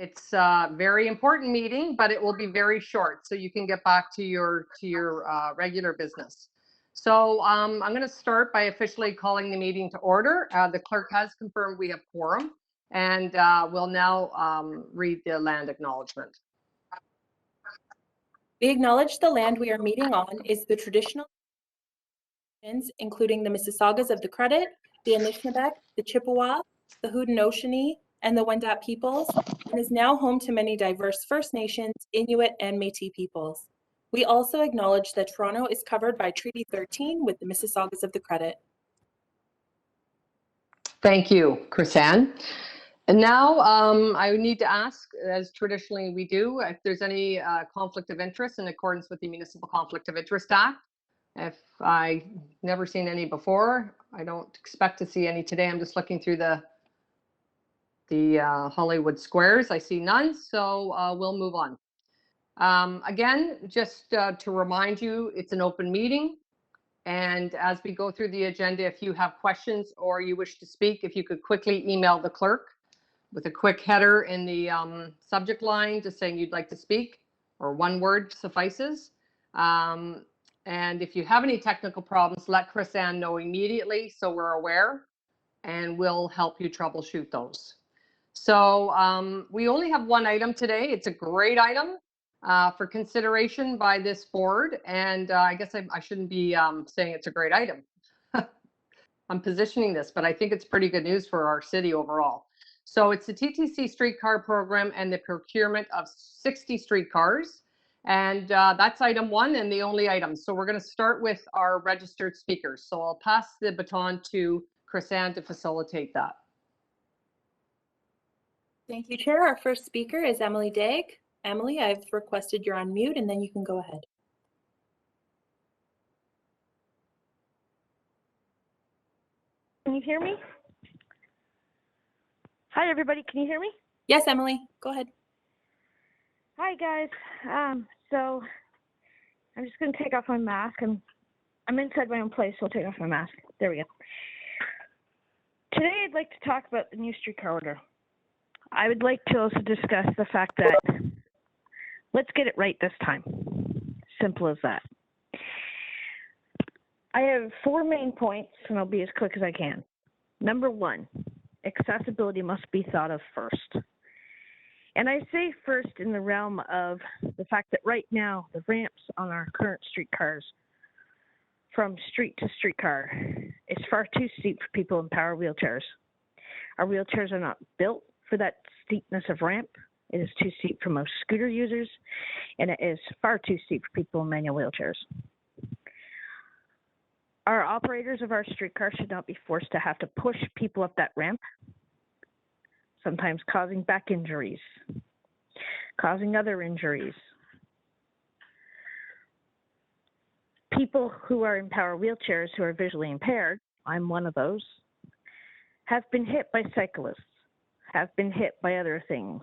It's a very important meeting, but it will be very short, so you can get back to your regular business. So I'm going to start by officially calling the meeting to order. The clerk has confirmed we have quorum, and we'll now read the land acknowledgement. We acknowledge the land we are meeting on is the traditional, including the Mississaugas of the Credit, the Anishinaabe, the Chippewa, the Haudenosaunee, and the Wendat peoples, and is now home to many diverse First Nations, Inuit, and Métis peoples. We also acknowledge that Toronto is covered by Treaty 13 with the Mississaugas of the Credit. Thank you, Chris-Anne. And now I need to ask, as traditionally we do, if there's any conflict of interest in accordance with the Municipal Conflict of Interest Act. If I've never seen any before, I don't expect to see any today. I'm just looking through the Hollywood squares. I see none, so we'll move on. Again, just to remind you, it's an open meeting. And as we go through the agenda, if you have questions or you wish to speak, if you could quickly email the clerk with a quick header in the subject line just saying you'd like to speak, or one word suffices. And if you have any technical problems, let Chris-Anne know immediately so we're aware, and we'll help you troubleshoot those. So we only have one item today. It's a great item for consideration by this board, and I guess I shouldn't be saying it's a great item. I'm positioning this, but I think it's pretty good news for our city overall. So it's the TTC streetcar program and the procurement of 60 streetcars. And that's item one and the only item. So we're going to start with our registered speakers. So I'll pass the baton to Chris-Anne to facilitate that. Thank you, Chair. Our first speaker is Emily Daig. Emily, I've requested you're on mute, and then you can go ahead. Can you hear me? Hi, everybody. Can you hear me? Yes, Emily, go ahead. Hi, guys. So I'm just going to take off my mask. I'm inside my own place, so I'll take off my mask. There we go. Today, I'd like to talk about the new streetcar order. I would like to also discuss the fact that let's get it right this time. Simple as that. I have 4 main points, and I'll be as quick as I can. Number one, accessibility must be thought of first. And I say first in the realm of the fact that right now, the ramps on our current streetcars from street to streetcar is far too steep for people in power wheelchairs. Our wheelchairs are not built for that steepness of ramp. It is too steep for most scooter users, and it is far too steep for people in manual wheelchairs. Our operators of our streetcars should not be forced to have to push people up that ramp, sometimes causing back injuries, causing other injuries. People who are in power wheelchairs who are visually impaired, I'm one of those, have been hit by cyclists, have been hit by other things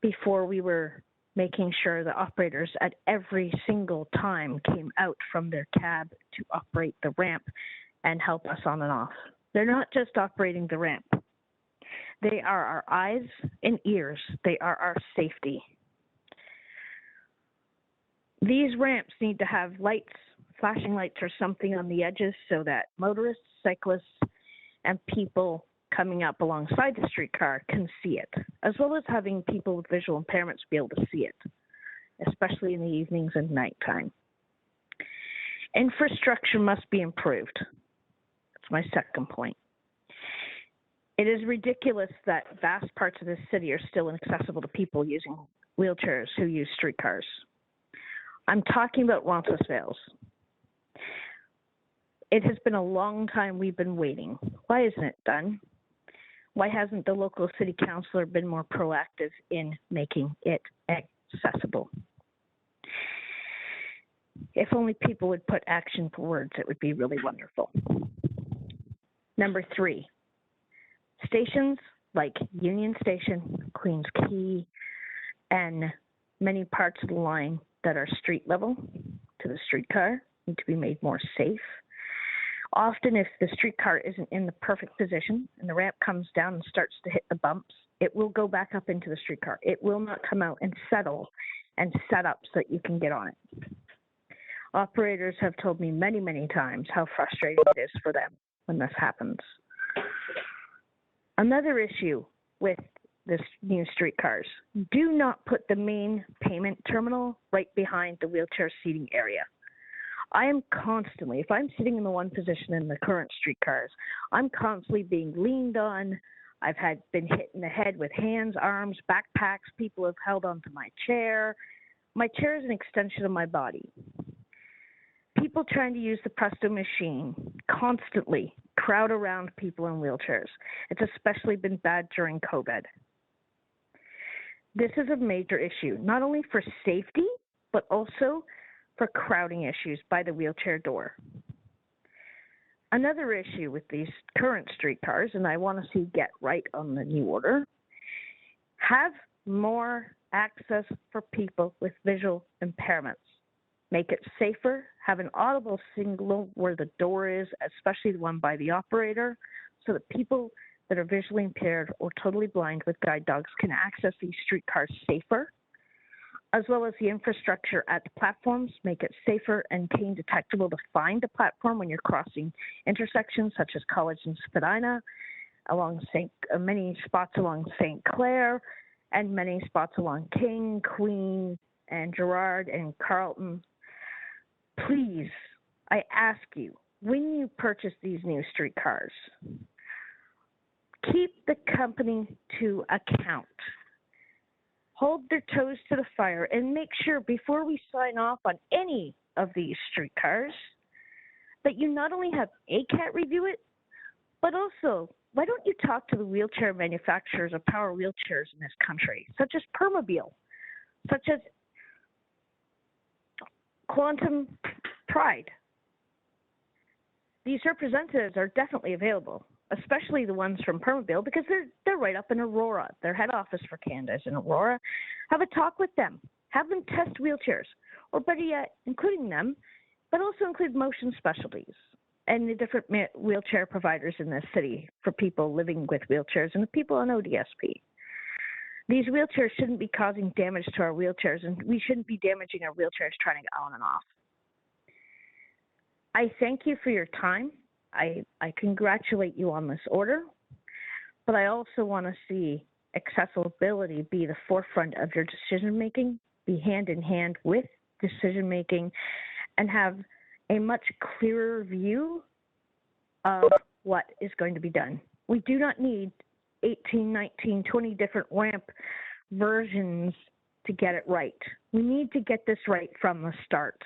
before we were making sure the operators at every single time came out from their cab to operate the ramp and help us on and off. They're not just operating the ramp. They are our eyes and ears. They are our safety. These ramps need to have lights, flashing lights or something on the edges so that motorists, cyclists, and people coming up alongside the streetcar can see it, as well as having people with visual impairments be able to see it, especially in the evenings and nighttime. Infrastructure must be improved. That's my second point. It is ridiculous that vast parts of this city are still inaccessible to people using wheelchairs who use streetcars. I'm talking about Roncesvalles. It has been a long time we've been waiting. Why isn't it done? Why hasn't the local city councilor been more proactive in making it accessible? If only people would put action for words, it would be really wonderful. Number 3, stations like Union Station, Queens Quay, and many parts of the line that are street level to the streetcar need to be made more safe. Often if the streetcar isn't in the perfect position and the ramp comes down and starts to hit the bumps, it will go back up into the streetcar. It will not come out and settle and set up so that you can get on it. Operators have told me many, many times how frustrating it is for them when this happens. Another issue with this new streetcars, do not put the main payment terminal right behind the wheelchair seating area. I am constantly, if I'm sitting in the one position in the current streetcars, I'm constantly being leaned on. I've been hit in the head with hands, arms, backpacks. People have held onto my chair. My chair is an extension of my body. People trying to use the Presto machine constantly crowd around people in wheelchairs. It's especially been bad during COVID. This is a major issue, not only for safety, but also for crowding issues by the wheelchair door. Another issue with these current streetcars, and I want to see get right on the new order, have more access for people with visual impairments. Make it safer, have an audible signal where the door is, especially the one by the operator, so that people that are visually impaired or totally blind with guide dogs can access these streetcars safer, as well as the infrastructure at the platforms, make it safer and cane detectable to find the platform when you're crossing intersections such as College and Spadina, along many spots along St. Clair, and many spots along King, Queen, and Gerrard and Carlton. Please, I ask you, when you purchase these new streetcars, keep the company to account. Hold their toes to the fire and make sure before we sign off on any of these streetcars that you not only have ACAT review it, but also, why don't you talk to the wheelchair manufacturers of power wheelchairs in this country, such as Permobil, such as Quantum Pride. These representatives are definitely available, especially the ones from Permobil, because they're right up in Aurora. Their head office for Canada is in Aurora. Have a talk with them. Have them test wheelchairs, or better yet, including them, but also include Motion Specialties and the different wheelchair providers in this city for people living with wheelchairs and the people on ODSP. These wheelchairs shouldn't be causing damage to our wheelchairs, and we shouldn't be damaging our wheelchairs trying to get on and off. I thank you for your time. I congratulate you on this order, but I also want to see accessibility be the forefront of your decision-making, be hand in hand with decision-making, and have a much clearer view of what is going to be done. We do not need 18, 19, 20 different ramp versions to get it right. We need to get this right from the start.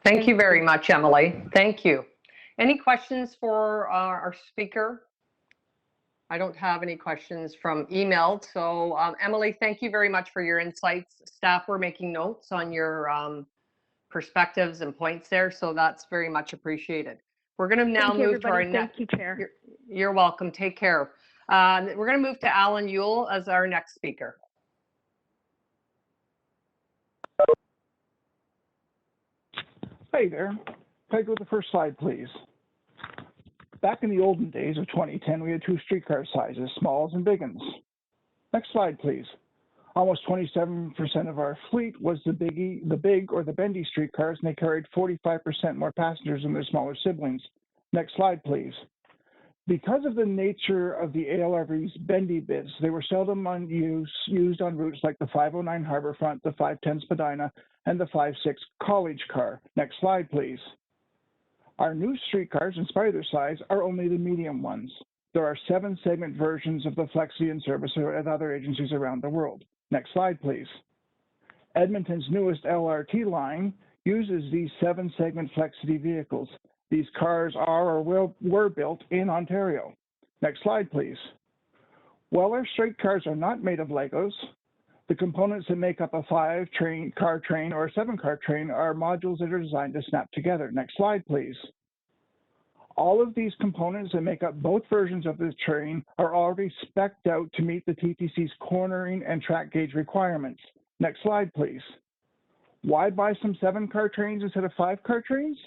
Thank you very much, Emily. Thank you. Any questions for our speaker? I don't have any questions from email. So Emily, thank you very much for your insights. Staff were making notes on your perspectives and points there. So that's very much appreciated. We're going to now move to our next. Thank you, Chair. You're welcome. Take care. We're going to move to Alan Yule as our next speaker. Hey there. Can I go to the first slide, please? Back in the olden days of 2010, we had two streetcar sizes, smalls and big ones. Next slide, please. Almost 27% of our fleet was the big or the bendy streetcars, and they carried 45% more passengers than their smaller siblings. Next slide, please. Because of the nature of the ALRV's bendy bits, they were seldom used on routes like the 509 Harbourfront, the 510 Spadina, and the 56 College car. Next slide, please. Our new streetcars, in spite of their size, are only the medium ones. There are 7-segment versions of the Flexi in service at other agencies around the world. Next slide, please. Edmonton's newest LRT line uses these 7-segment Flexi vehicles. These cars are or were built in Ontario. Next slide, please. While our streetcars are not made of Legos, the components that make up a 5-car train or a 7-car train are modules that are designed to snap together. Next slide, please. All of these components that make up both versions of this train are already spec'd out to meet the TTC's cornering and track gauge requirements. Next slide, please. Why buy some 7-car trains instead of 5-car trains?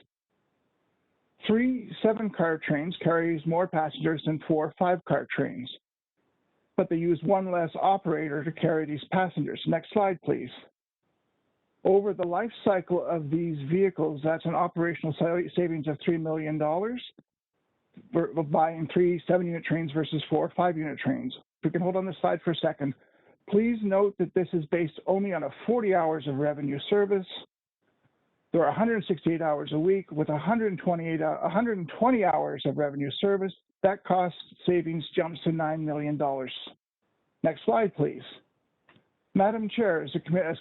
3 7-car trains carries more passengers than 4 5-car trains. but they use one less operator to carry these passengers. Next slide, please. Over the life cycle of these vehicles, that's an operational savings of $3 million for buying 3 7-unit trains versus 4 5-unit trains. If we can hold on this slide for a second. Please note that this is based only on 40 hours of revenue service. There are 168 hours a week with 120 hours of revenue service. That cost savings jumps to $9 million. Next slide, please. Madam Chair, as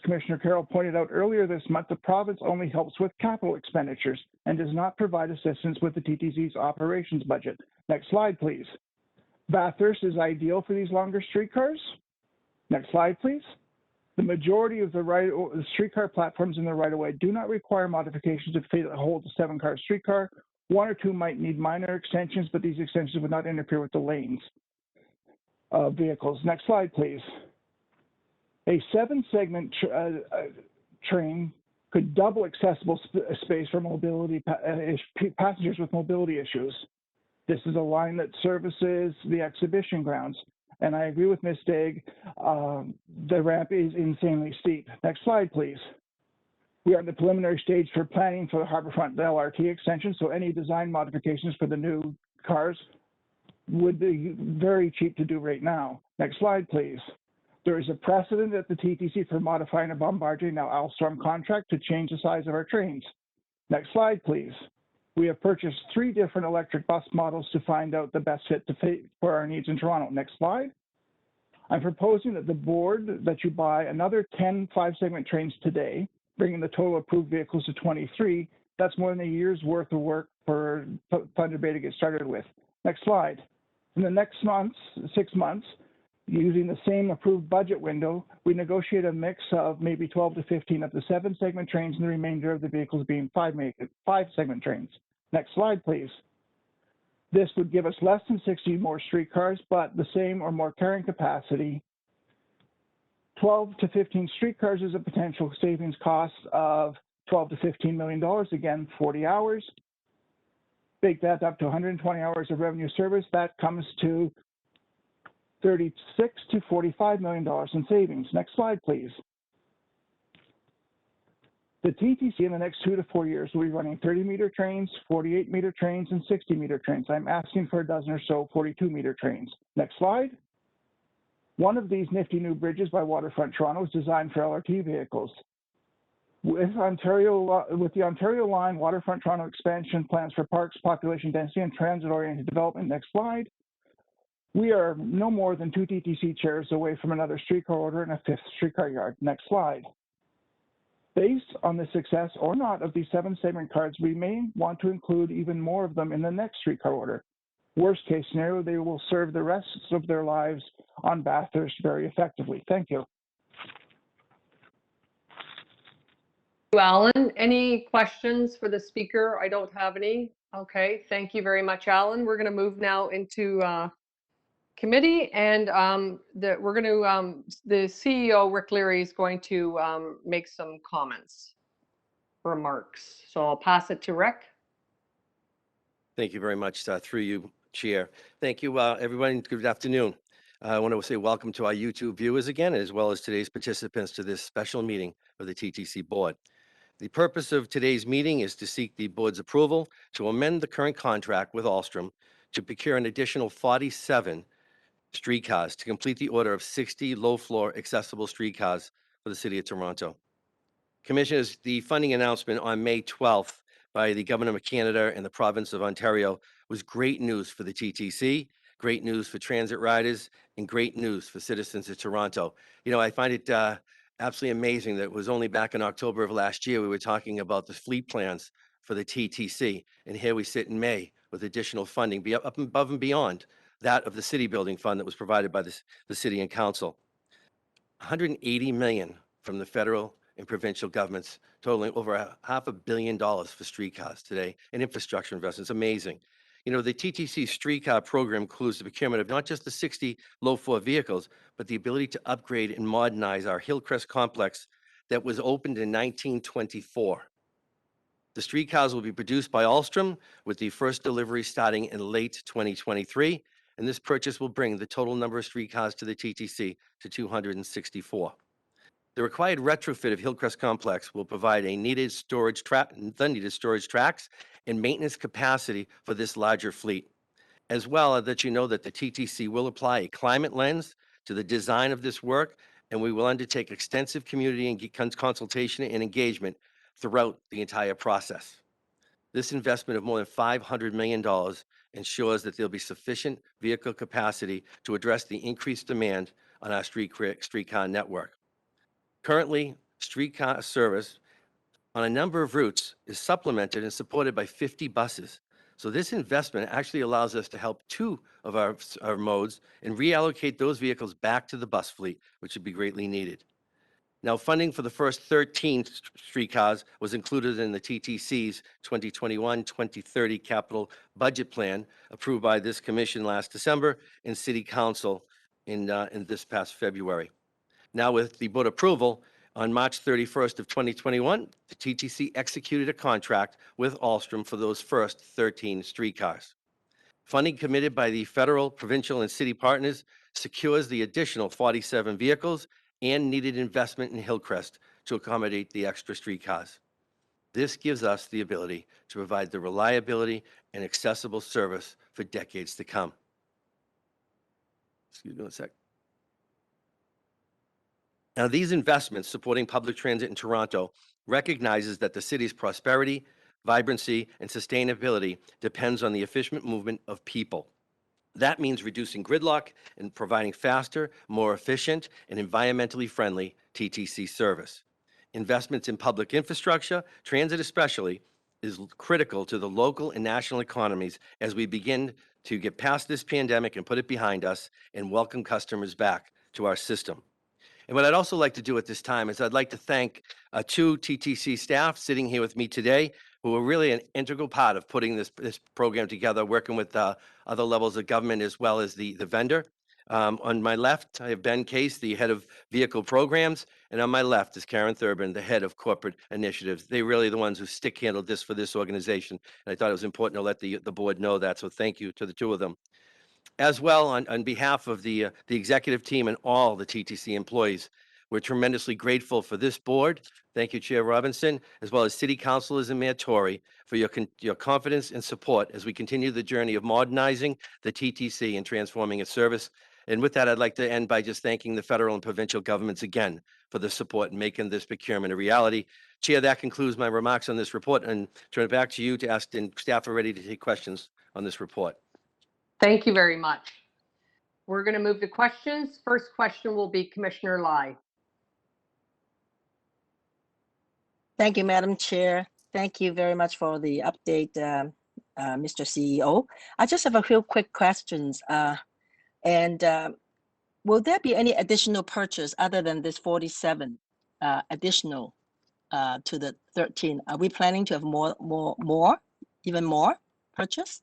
Commissioner Carroll pointed out earlier this month, the province only helps with capital expenditures and does not provide assistance with the TTC's operations budget. Next slide, please. Bathurst is ideal for these longer streetcars. Next slide, please. The majority of the streetcar platforms in the right-of-way do not require modifications to hold a 7-car streetcar. 1 or 2 might need minor extensions, but these extensions would not interfere with the lanes of vehicles. Next slide, please. A 7-segment train could double accessible space for mobility passengers with mobility issues. This is a line that services the exhibition grounds. And I agree with Ms. Daig, the ramp is insanely steep. Next slide, please. We are in the preliminary stage for planning for the Harbourfront LRT extension, so any design modifications for the new cars would be very cheap to do right now. Next slide, please. There is a precedent at the TTC for modifying a Bombardier, now Alstom contract to change the size of our trains. Next slide, please. We have purchased 3 different electric bus models to find out the best fit for our needs in Toronto. Next slide. I'm proposing that the board that you buy another 10 5-segment trains today, bringing the total approved vehicles to 23. That's more than a year's worth of work for Thunder Bay to get started with. Next slide. In the next 6 months, using the same approved budget window, we negotiate a mix of maybe 12 to 15 of the 7-segment trains and the remainder of the vehicles being 5-segment trains. Next slide, please. This would give us less than 60 more streetcars, but the same or more carrying capacity. 12 to 15 streetcars is a potential savings cost of $12 to $15 million, again, 40 hours. Bake that up to 120 hours of revenue service, that comes to $36 to $45 million in savings. Next slide, please. The TTC in the next 2 to 4 years will be running 30-meter trains, 48-meter trains, and 60-meter trains. I'm asking for a dozen or so 42-meter trains. Next slide. One of these nifty new bridges by Waterfront Toronto is designed for LRT vehicles. With the Ontario Line Waterfront Toronto expansion plans for parks, population density, and transit-oriented development. Next slide. We are no more than 2 TTC chairs away from another streetcar order and a 5th streetcar yard. Next slide. Based on the success or not of these 7-segment cards, we may want to include even more of them in the next streetcar order. Worst case scenario, they will serve the rest of their lives on Bathurst very effectively. Thank you. Alan, any questions for the speaker? I don't have any. Okay, thank you very much, Alan. We're going to move now into committee, and the CEO, Rick Leary, is going to make some remarks. So I'll pass it to Rick. Thank you very much, through you, Chair. Thank you, everybody. Good afternoon. I want to say welcome to our YouTube viewers again, as well as today's participants to this special meeting of the TTC Board. The purpose of today's meeting is to seek the board's approval to amend the current contract with Alstom to procure an additional 47 streetcars to complete the order of 60 low-floor accessible streetcars for the City of Toronto. Commissioners, the funding announcement on May 12th by the Government of Canada and the Province of Ontario was great news for the TTC, great news for transit riders, and great news for citizens of Toronto. You know, I find it absolutely amazing that it was only back in October of last year we were talking about the fleet plans for the TTC, and here we sit in May with additional funding up above and beyond that of the city building fund that was provided by the city and council. $180 million from the federal and provincial governments, totaling over $500 million for streetcars today and infrastructure investments. Amazing. You know, the TTC streetcar program includes the procurement of not just the 60 low-floor vehicles, but the ability to upgrade and modernize our Hillcrest complex that was opened in 1924. The streetcars will be produced by Alstom, with the first delivery starting in late 2023. and this purchase will bring the total number of streetcars to the TTC to 264. The required retrofit of Hillcrest Complex will provide the needed storage tracks and maintenance capacity for this larger fleet. As well, I'll let you know that the TTC will apply a climate lens to the design of this work, and we will undertake extensive community consultation and engagement throughout the entire process. This investment of more than $500 million ensures that there'll be sufficient vehicle capacity to address the increased demand on our streetcar network. Currently, streetcar service on a number of routes is supplemented and supported by 50 buses. So this investment actually allows us to help two of our modes and reallocate those vehicles back to the bus fleet, which would be greatly needed. Now, funding for the first 13 streetcars was included in the TTC's 2021-2030 capital budget plan approved by this commission last December and City Council in this past February. Now, with the board approval, on March 31st of 2021, the TTC executed a contract with Alstom for those first 13 streetcars. Funding committed by the federal, provincial, and city partners secures the additional 47 vehicles and needed investment in Hillcrest to accommodate the extra streetcars. This gives us the ability to provide the reliability and accessible service for decades to come. Excuse me one sec. Now, these investments supporting public transit in Toronto recognizes that the city's prosperity, vibrancy, and sustainability depends on the efficient movement of people. That means reducing gridlock and providing faster, more efficient, and environmentally friendly TTC service. Investments in public infrastructure, transit especially, is critical to the local and national economies as we begin to get past this pandemic and put it behind us and welcome customers back to our system. And what I'd also like to do at this time is I'd like to thank two TTC staff sitting here with me today who are really an integral part of putting this program together, working with other levels of government as well as the vendor. On my left, I have Ben Case, the head of vehicle programs, and on my left is Karen Thurbin, the head of corporate initiatives. They're really the ones who stick-handled this for this organization, and I thought it was important to let the board know that, so thank you to the two of them. As well, on behalf of the executive team and all the TTC employees, we're tremendously grateful for this board. Thank you, Chair Robinson, as well as City Councilors and Mayor Tory for your confidence and support as we continue the journey of modernizing the TTC and transforming its service. And with that, I'd like to end by just thanking the federal and provincial governments again for the support in making this procurement a reality. Chair, that concludes my remarks on this report, and turn it back to you to ask, and staff are ready to take questions on this report. Thank you very much. We're going to move to questions. First question will be Commissioner Lai. Thank you, Madam Chair. Thank you very much for the update, Mr. CEO. I just have a few quick questions. Will there be any additional purchase other than this 47 additional to the 13? Are we planning to have even more purchase?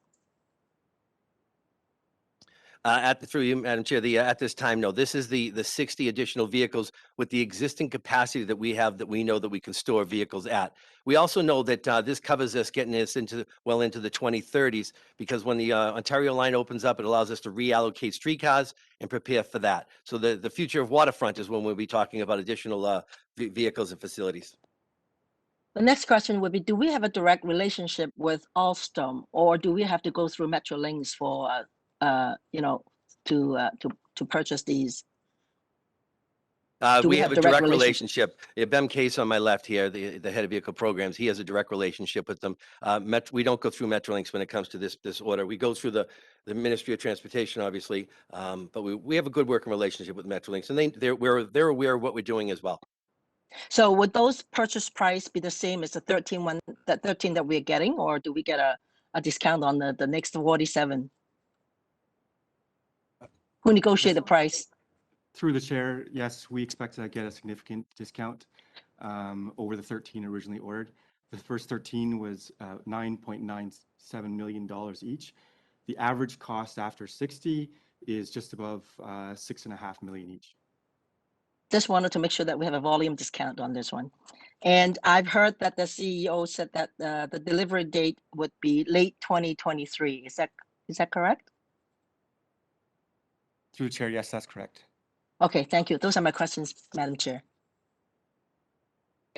Through you, Madam Chair, at this time, no. This is the 60 additional vehicles with the existing capacity that we have, that we know that we can store vehicles at. We also know that this covers us getting us well into the 2030s, because when the Ontario line opens up, it allows us to reallocate streetcars and prepare for that. So the future of waterfront is when we'll be talking about additional vehicles and facilities. The next question would be, do we have a direct relationship with Alstom, or do we have to go through Metrolinx for to purchase these? We have a direct relationship. Ben Case on my left here, the head of vehicle programs, he has a direct relationship with them. We don't go through Metrolinx when it comes to this order. We go through the Ministry of Transportation, obviously, but we have a good working relationship with Metrolinx, and they're aware of what we're doing as well. So would those purchase price be the same as the 13 that we're getting, or do we get a discount on the next 47? Who negotiate the price? Through the chair, yes, we expect to get a significant discount over the 13 originally ordered. The first 13 was $9.97 million each. The average cost after 60 is just above $6.5 million each. Just wanted to make sure that we have a volume discount on this one. And I've heard that the CEO said that the delivery date would be late 2023. Is that correct? Through the chair, yes, that's correct. Okay, thank you. Those are my questions, Madam Chair.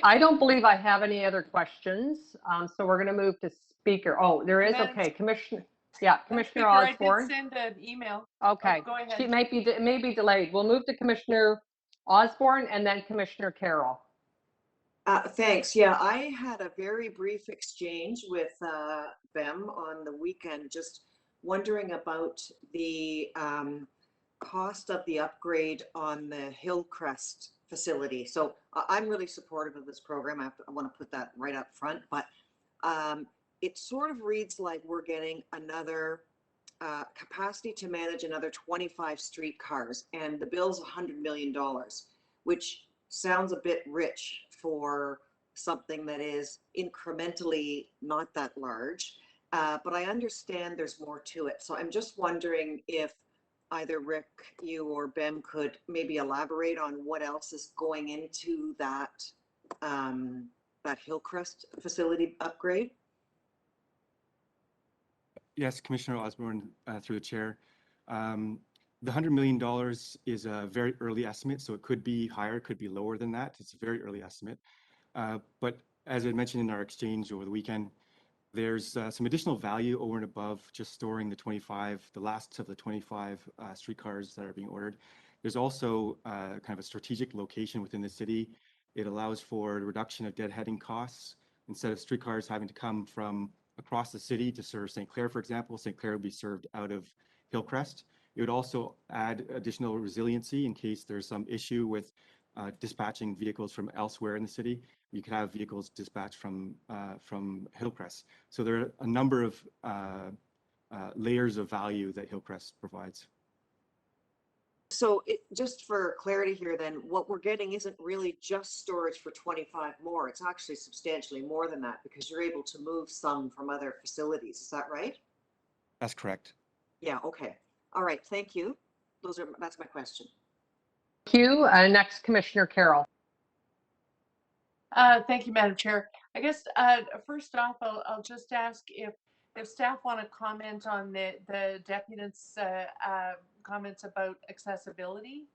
I don't believe I have any other questions, so we're going to move to speaker. Oh, there is, Madam okay, Commissioner, yeah, Madam Commissioner Speaker, I did Osborne. send an email. Okay, Go ahead. she may be delayed. We'll move to Commissioner Osborne and then Commissioner Carroll. Thanks. Yeah, I had a very brief exchange with BEM on the weekend, just wondering about the cost of the upgrade on the Hillcrest facility. So I'm really supportive of this program. I want to put that right up front, but it sort of reads like we're getting another capacity to manage another 25 streetcars, and the bill's $100 million, which sounds a bit rich for something that is incrementally not that large. But I understand there's more to it. So I'm just wondering if either Rick, you or BEM could maybe elaborate on what else is going into that that Hillcrest facility upgrade. Yes, Commissioner Osborne, through the chair. The $100 million is a very early estimate, so it could be higher, could be lower than that. It's a very early estimate. But as I mentioned in our exchange over the weekend, there's some additional value over and above just storing the last of the 25 streetcars that are being ordered. There's also kind of a strategic location within the city. It allows for the reduction of deadheading costs. Instead of streetcars having to come from across the city to serve St. Clair, for example, St. Clair would be served out of Hillcrest. It would also add additional resiliency in case there's some issue with dispatching vehicles from elsewhere in the city. You could have vehicles dispatched from Hillcrest. So there are a number of layers of value that Hillcrest provides. So just for clarity here, then, what we're getting isn't really just storage for 25 more. It's actually substantially more than that because you're able to move some from other facilities. Is that right? That's correct. Yeah. Okay. All right. Thank you. That's my question. Thank you. Next, Commissioner Carroll. Thank you, Madam Chair. I guess first off, I'll just ask if staff want to comment on the deputant's comments about accessibility.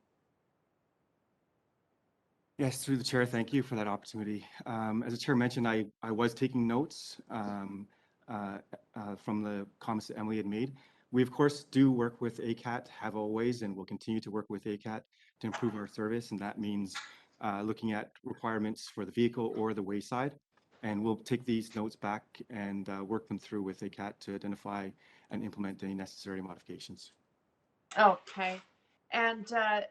Yes, through the chair, thank you for that opportunity. As the chair mentioned, I was taking notes from the comments that Emily had made. We, of course, do work with ACAT, have always, and will continue to work with ACAT to improve our service. And that means looking at requirements for the vehicle or the wayside. And we'll take these notes back and work them through with ACAT to identify and implement any necessary modifications. Okay. And I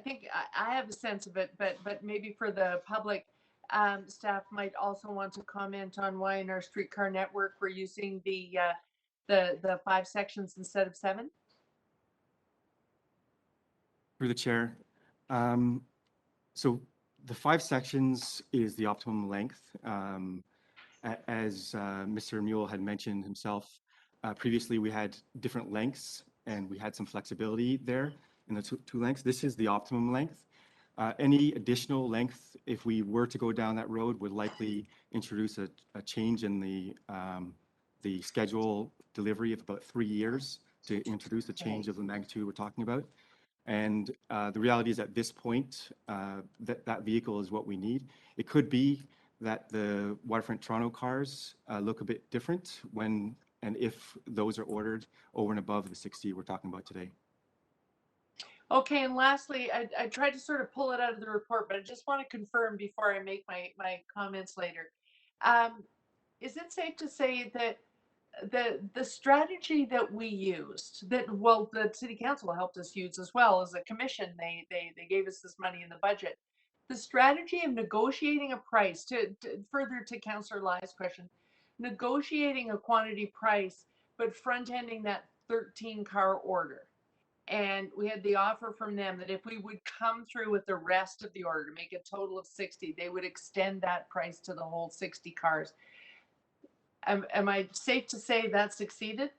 think I have a sense of it, but maybe for the public, staff might also want to comment on why in our streetcar network we're using the 5 sections instead of 7. Through the chair. So the 5 sections is the optimum length. As Mr. Mule had mentioned himself, previously we had different lengths and we had some flexibility there in the two lengths. This is the optimum length. Any additional length, if we were to go down that road, would likely introduce a change in the schedule delivery of about 3 years to introduce a change of the magnitude we're talking about. And the reality is at this point, that vehicle is what we need. It could be that the Waterfront Toronto cars look a bit different when and if those are ordered over and above the 60 we're talking about today. Okay, and lastly, I tried to sort of pull it out of the report, but I just want to confirm before I make my comments later. Is it safe to say that the strategy that we used, that the city council helped us use as well as a commission, they gave us this money in the budget, the strategy of negotiating a price to further to Councillor Lai's question, negotiating a quantity price but front-ending that 13-car order, and we had the offer from them that if we would come through with the rest of the order to make a total of 60, they would extend that price to the whole 60 cars. Am I safe to say that succeeded?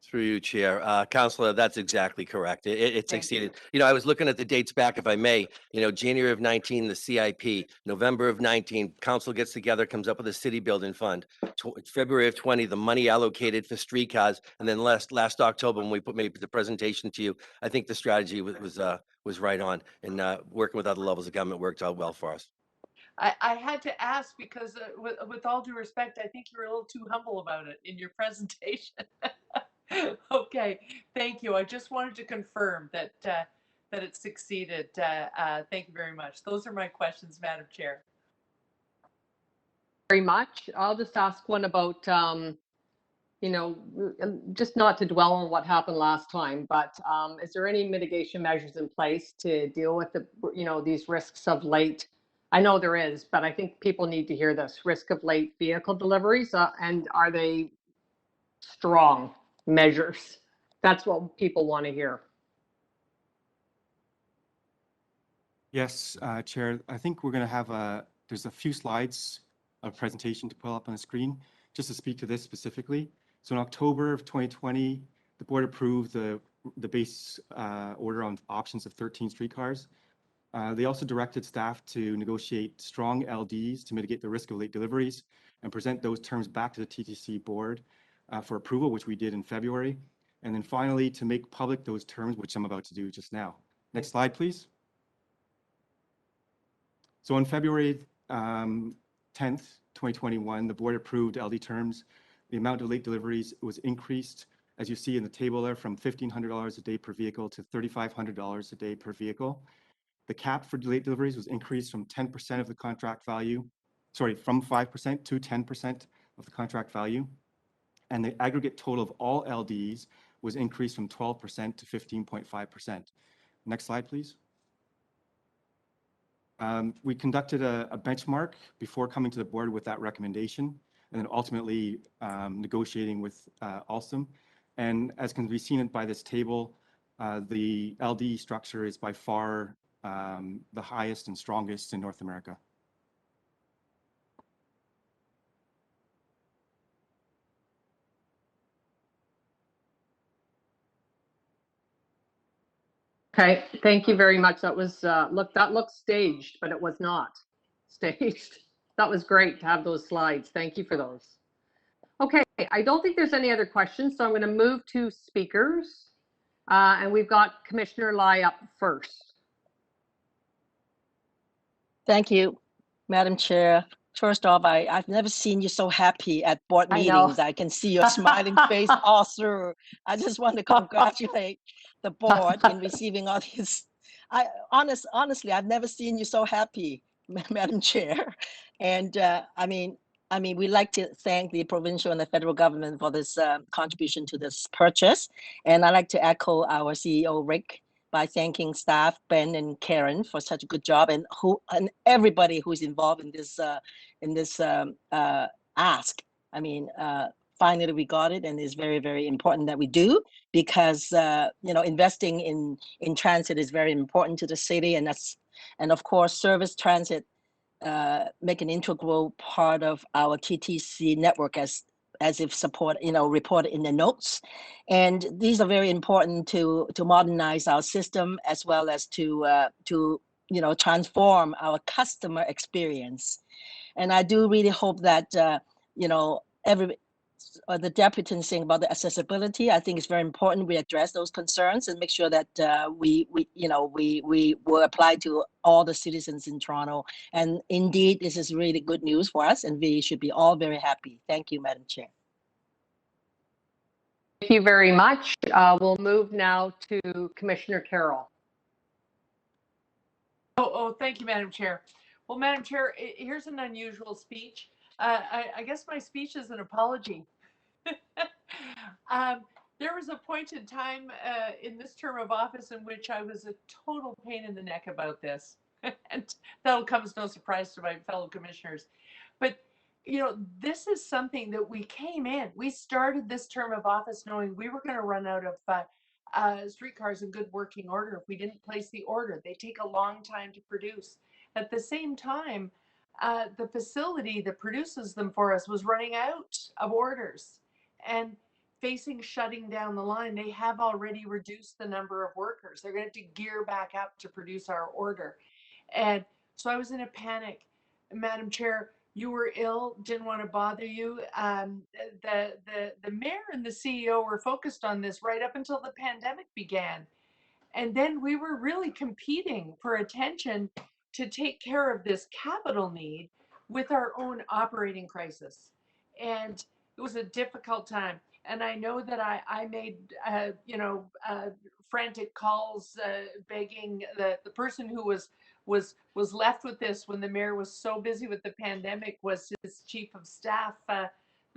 Through you, Chair. Counselor, that's exactly correct. It's Thank exceeded. I was looking at the dates back, if I may, January of 19, the CIP, November of 19, council gets together, comes up with a city building fund. February of 20, the money allocated for streetcars. And then last October, when we made the presentation to you, I think the strategy was right on. And working with other levels of government worked out well for us. I had to ask because with all due respect, I think you were a little too humble about it in your presentation. Okay, thank you. I just wanted to confirm that that it succeeded. Thank you very much. Those are my questions, Madam Chair. Very much. I'll just ask one about, just not to dwell on what happened last time, but is there any mitigation measures in place to deal with these risks of late? I know there is, but I think people need to hear this risk of late vehicle deliveries. And are they strong measures? That's what people want to hear. Yes, Chair, I think we're going to have there's a few slides of presentation to pull up on the screen just to speak to this specifically. So in October of 2020, the board approved the base order on options of 13 streetcars. They also directed staff to negotiate strong LDs to mitigate the risk of late deliveries and present those terms back to the TTC board for approval, which we did in February. And then finally, to make public those terms, which I'm about to do just now. Next slide, please. So on February 10th, 2021, the board approved LD terms. The amount of late deliveries was increased, as you see in the table there, from $1,500 a day per vehicle to $3,500 a day per vehicle. The cap for late deliveries was increased from 10% of the contract value, from 5% to 10% of the contract value. And the aggregate total of all LDs was increased from 12% to 15.5%. Next slide, please. We conducted a benchmark before coming to the board with that recommendation, and then ultimately negotiating with Alstom. And as can be seen by this table, the LD structure is by far the highest and strongest in North America. Okay, thank you very much. That was that looked staged, but it was not staged. That was great to have those slides. Thank you for those. Okay, I don't think there's any other questions, so I'm going to move to speakers. And we've got Commissioner Lai up first. Thank you, Madam Chair. First off, I've never seen you so happy at board meetings. I can see your smiling face all through. I just want to congratulate the board in receiving all these. Honestly, I've never seen you so happy, Madam Chair. And I mean, we'd like to thank the provincial and the federal government for this contribution to this purchase. And I'd like to echo our CEO, Rick, by thanking staff, Ben and Karen, for such a good job, and everybody who's involved in this ask. I mean, finally we got it, and it's very, very important that we do, because investing in transit is very important to the city, and of course service transit make an integral part of our TTC network as if reported in the notes. And these are very important to modernize our system, as well as to transform our customer experience. And I do really hope that the deputy saying about the accessibility, I think it's very important we address those concerns and make sure that we will apply to all the citizens in Toronto. And indeed, this is really good news for us, and we should be all very happy. Thank you, Madam Chair. Thank you very much. We'll move now to Commissioner Carroll. Oh, thank you, Madam Chair. Well, Madam Chair, here's an unusual speech. I guess my speech is an apology. There was a point in time in this term of office in which I was a total pain in the neck about this. And that'll come as no surprise to my fellow commissioners. But, this is something that we started this term of office knowing we were going to run out of streetcars in good working order if we didn't place the order. They take a long time to produce. At the same time, the facility that produces them for us was running out of orders. And facing shutting down the line, they have already reduced the number of workers. They're going to have to gear back up to produce our order. And so I was in a panic. Madam Chair, you were ill, didn't want to bother you. The mayor and the CEO were focused on this right up until the pandemic began. And then we were really competing for attention to take care of this capital need with our own operating crisis. And it was a difficult time. And I know that I made, frantic calls begging the person who was left with this when the mayor was so busy with the pandemic was his chief of staff,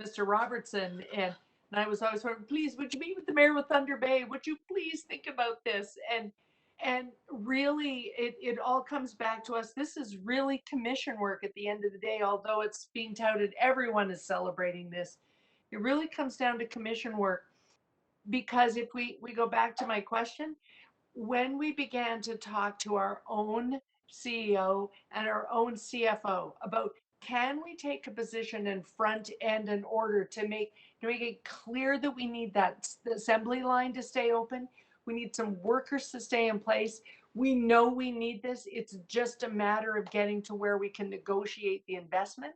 Mr. Robertson. And I was always saying, please, would you meet with the mayor with Thunder Bay? Would you please think about this? And really, it all comes back to us. This is really commission work at the end of the day, although it's being touted, everyone is celebrating this. It really comes down to commission work. Because if we go back to my question, when we began to talk to our own CEO and our own CFO about, can we take a position in front end in order to make it clear that we need that assembly line to stay open? We need some workers to stay in place. We know we need this. It's just a matter of getting to where we can negotiate the investment.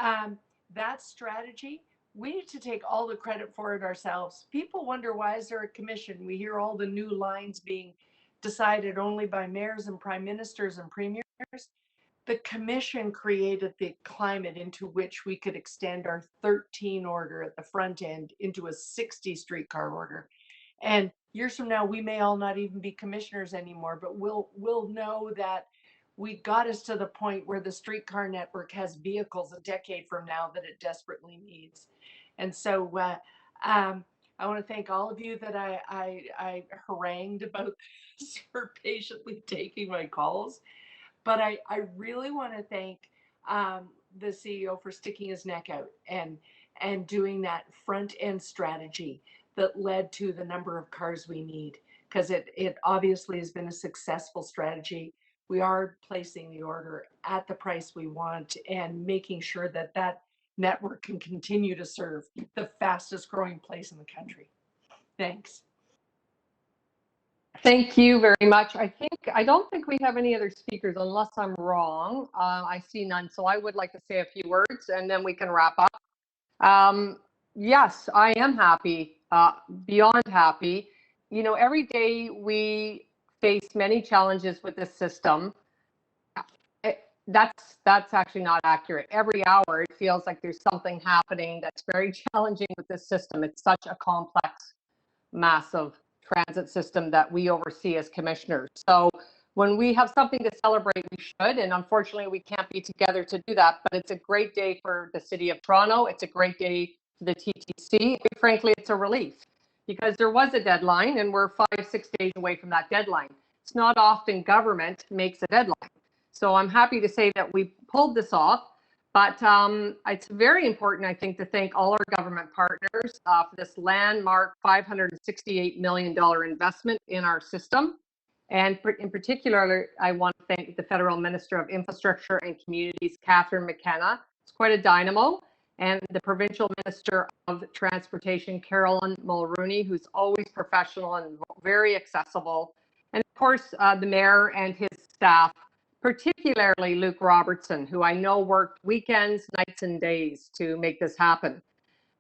That strategy, we need to take all the credit for it ourselves. People wonder, why is there a commission? We hear all the new lines being decided only by mayors and prime ministers and premiers. The commission created the climate into which we could extend our 13 order at the front end into a 60 streetcar order. And years from now, we may all not even be commissioners anymore, but we'll know that we got us to the point where the streetcar network has vehicles a decade from now that it desperately needs. And so I want to thank all of you that I harangued about this for patiently taking my calls. But I really want to thank the CEO for sticking his neck out and doing that front end strategy that led to the number of cars we need, because it obviously has been a successful strategy. We are placing the order at the price we want and making sure that that network can continue to serve the fastest growing place in the country. Thanks. Thank you very much. I don't think we have any other speakers unless I'm wrong. I see none. So I would like to say a few words and then we can wrap up. Yes, I am happy, beyond happy. You know, every day we face many challenges with this system. That's actually not accurate. Every hour it feels like there's something happening that's very challenging with this system. It's such a complex, massive transit system that we oversee as commissioners. So when we have something to celebrate, we should, and unfortunately we can't be together to do that, but it's a great day for the City of Toronto. It's a great day for the TTC. And frankly, it's a relief because there was a deadline and we're 5-6 days away from that deadline. It's not often government makes a deadline. So I'm happy to say that we pulled this off, but it's very important, I think, to thank all our government partners for this landmark $568 million investment in our system. And in particular, I want to thank the Federal Minister of Infrastructure and Communities, Catherine McKenna. It's quite a dynamo. And the Provincial Minister of Transportation, Carolyn Mulrooney, who's always professional and very accessible. And of course, the Mayor and his staff, particularly Luke Robertson, who I know worked weekends, nights, and days to make this happen.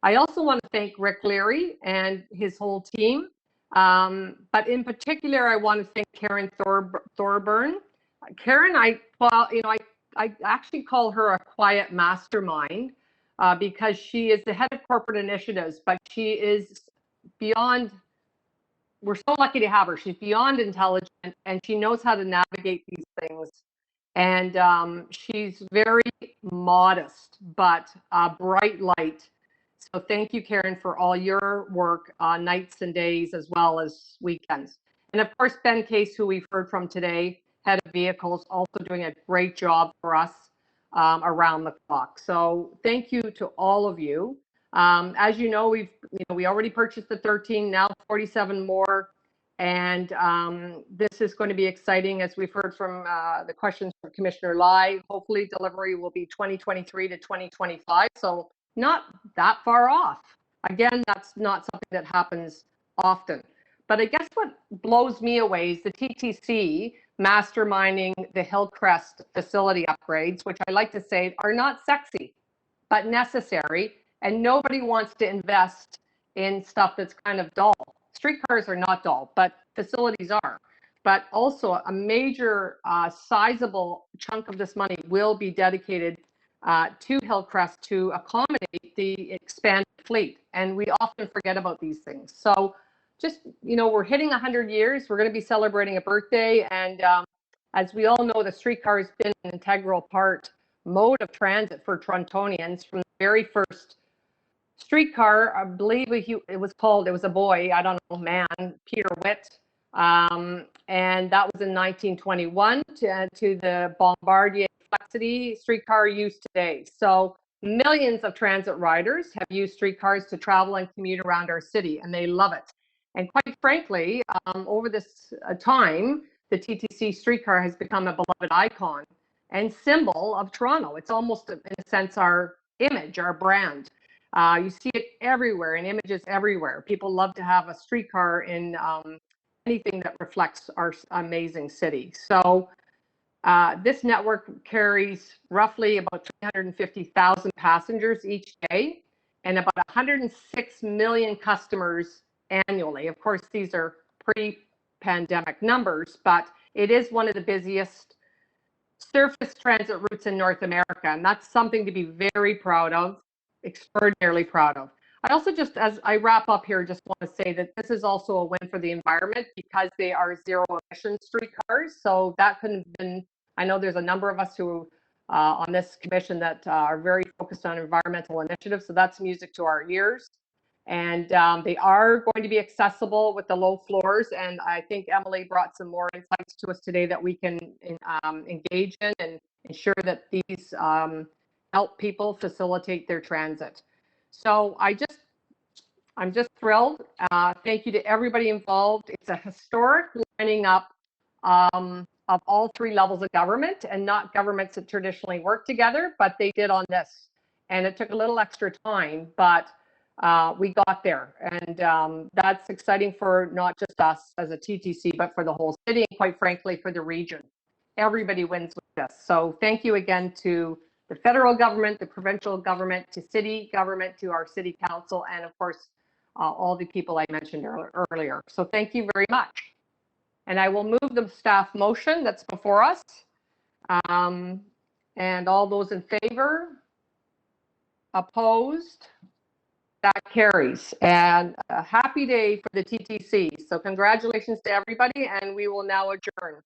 I also want to thank Rick Leary and his whole team. But in particular, I want to thank Karen Thorburn. Karen, I actually call her a quiet mastermind because she is the head of corporate initiatives, but she is beyond, we're so lucky to have her. She's beyond intelligent and she knows how to navigate these things. And she's very modest, but a bright light. So thank you, Karen, for all your work on nights and days as well as weekends. And of course, Ben Case, who we've heard from today, head of vehicles, also doing a great job for us around the clock. So thank you to all of you. As you know, we already purchased the 13, now 47 more. And this is going to be exciting, as we've heard from the questions from Commissioner Lai. Hopefully delivery will be 2023 to 2025. So not that far off. Again, that's not something that happens often. But I guess what blows me away is the TTC masterminding the Hillcrest facility upgrades, which I like to say are not sexy, but necessary. And nobody wants to invest in stuff that's kind of dull. Streetcars are not dull, but facilities are. But also a major sizable chunk of this money will be dedicated to Hillcrest to accommodate the expanded fleet. And we often forget about these things. So just, we're hitting 100 years. We're going to be celebrating a birthday. And as we all know, the streetcar has been an integral mode of transit for Torontonians from the very first streetcar. I believe it was a boy, I don't know, man, Peter Witt. And that was in 1921 to the Bombardier Flexity streetcar used today. So millions of transit riders have used streetcars to travel and commute around our city, and they love it. And quite frankly, over this time, the TTC streetcar has become a beloved icon and symbol of Toronto. It's almost, in a sense, our image, our brand. You see it everywhere, in images everywhere. People love to have a streetcar in anything that reflects our amazing city. So this network carries roughly about 350,000 passengers each day and about 106 million customers annually. Of course, these are pre-pandemic numbers, but it is one of the busiest surface transit routes in North America, and that's something to be very proud of, extraordinarily proud of. I also just, as I wrap up here, just want to say that this is also a win for the environment because they are zero emission streetcars. So that couldn't have been, I know there's a number of us who on this commission that are very focused on environmental initiatives. So that's music to our ears. And they are going to be accessible with the low floors. And I think Emily brought some more insights to us today that we can engage in and ensure that these help people facilitate their transit. So I'm just thrilled. Thank you to everybody involved. It's a historic lining up of all three levels of government, and not governments that traditionally work together, but they did on this. And it took a little extra time, but we got there. And that's exciting for not just us as a TTC, but for the whole city, and quite frankly, for the region. Everybody wins with this. So thank you again to the federal government, the provincial government, to city government, to our city council, and of course, all the people I mentioned earlier. So thank you very much. And I will move the staff motion that's before us. And all those in favor? Opposed? That carries. And a happy day for the TTC. So congratulations to everybody, and we will now adjourn,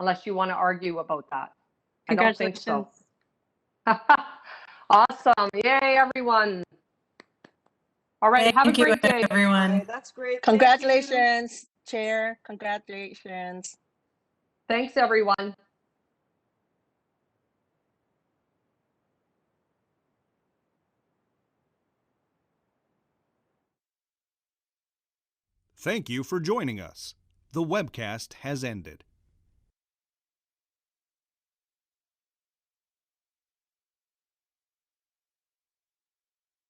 unless you want to argue about that. I don't think so. Awesome. Yay, everyone. All right. Have a great day, everyone. Okay, that's great. Thank you. Congratulations, Chair. Congratulations. Thanks, everyone. Thank you for joining us. The webcast has ended.